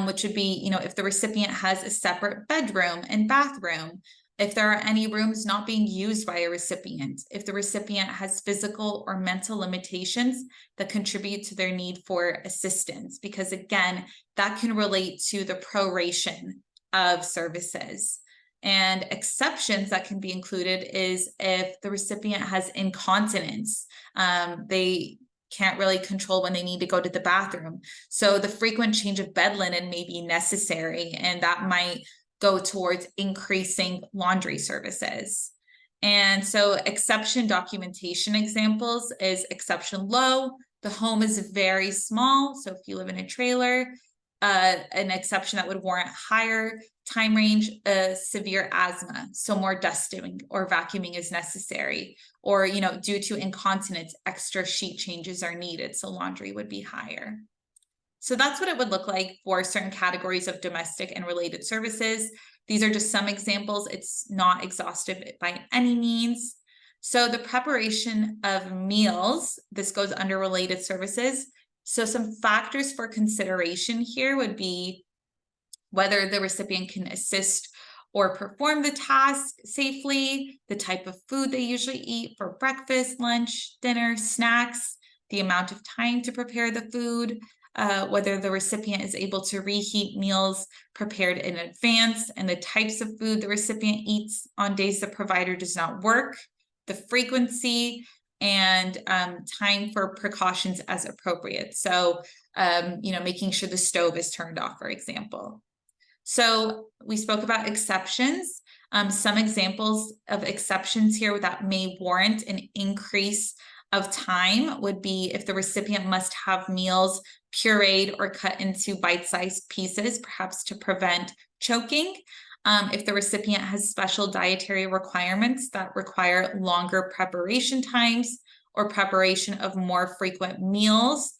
which would be, you know, if the recipient has a separate bedroom and bathroom, if there are any rooms not being used by a recipient, if the recipient has physical or mental limitations that contribute to their need for assistance, because again, that can relate to the proration of services. And exceptions that can be included is if the recipient has incontinence, they can't really control when they need to go to the bathroom. So the frequent change of bed linen may be necessary, and that might go towards increasing laundry services. And so exception documentation examples is exception low. The home is very small. So if you live in a trailer, an exception that would warrant higher time range, severe asthma, so more dusting or vacuuming is necessary, or, you know, due to incontinence, extra sheet changes are needed, so laundry would be higher. So that's what it would look like for certain categories of domestic and related services. These are just some examples. It's not exhaustive by any means. So the preparation of meals, this goes under related services. So some factors for consideration here would be whether the recipient can assist or perform the task safely, the type of food they usually eat for breakfast, lunch, dinner, snacks, the amount of time to prepare the food, whether the recipient is able to reheat meals prepared in advance, and the types of food the recipient eats on days the provider does not work, the frequency, and time for precautions as appropriate. So, you know, making sure the stove is turned off, for example. So we spoke about exceptions. Some examples of exceptions here that may warrant an increase of time would be if the recipient must have meals pureed or cut into bite-sized pieces, perhaps to prevent choking. If the recipient has special dietary requirements that require longer preparation times or preparation of more frequent meals.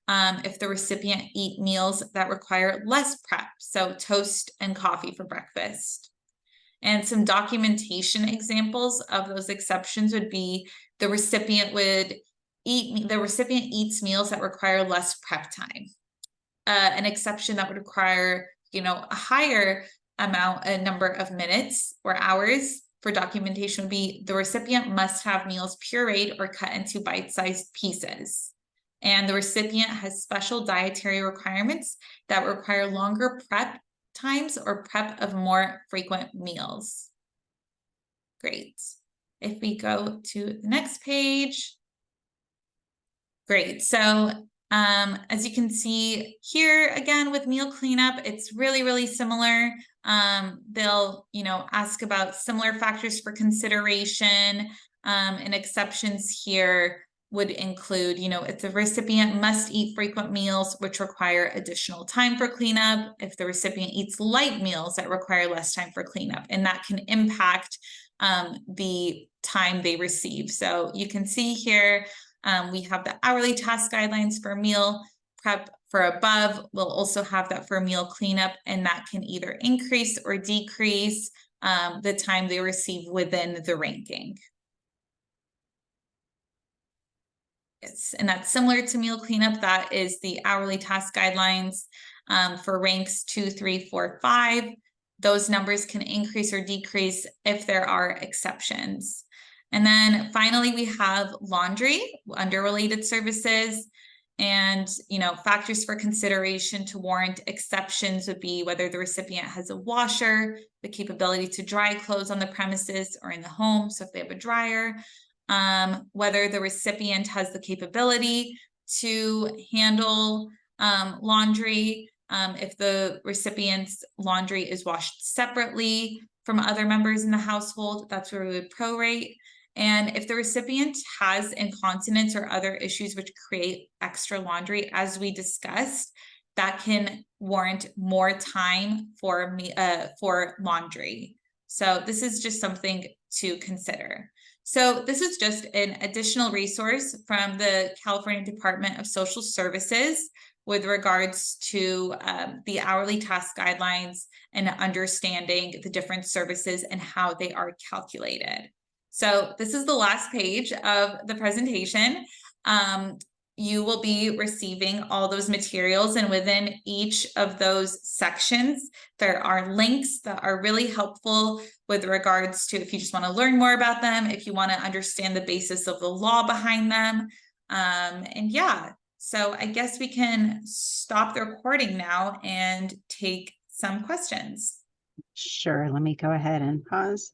If the recipient eat meals that require less prep, so toast and coffee for breakfast. And some documentation examples of those exceptions would be the recipient eats meals that require less prep time. An exception that would require, you know, a higher number of minutes or hours for documentation would be the recipient must have meals pureed or cut into bite-sized pieces. And the recipient has special dietary requirements that require longer prep times or prep of more frequent meals. Great. If we go to the next page. Great. So as you can see here, again, with meal cleanup, it's really, really similar. They'll, you know, ask about similar factors for consideration, and exceptions here would include, you know, if the recipient must eat frequent meals which require additional time for cleanup, if the recipient eats light meals that require less time for cleanup, and that can impact the time they receive. So you can see here, we have the hourly task guidelines for meal prep for above. We'll also have that for meal cleanup, and that can either increase or decrease the time they receive within the ranking. Yes, and that's similar to meal cleanup. That is the hourly task guidelines for ranks 2, 3, 4, 5. Those numbers can increase or decrease if there are exceptions. And then finally, we have laundry under related services. And, factors for consideration to warrant exceptions would be whether the recipient has a washer, the capability to dry clothes on the premises or in the home. So if they have a dryer, whether the recipient has the capability to handle laundry, if the recipient's laundry is washed separately from other members in the household, that's where we would prorate. And if the recipient has incontinence or other issues which create extra laundry, as we discussed, that can warrant more time for laundry. So this is just something to consider. So this is just an additional resource from the California Department of Social Services with regards to the hourly task guidelines and understanding the different services and how they are calculated. So this is the last page of the presentation. You will be receiving all those materials, and within each of those sections, there are links that are really helpful with regards to if you just want to learn more about them, if you want to understand the basis of the law behind them. And yeah, so I guess we can stop the recording now and take some questions. Sure. Let me go ahead and pause.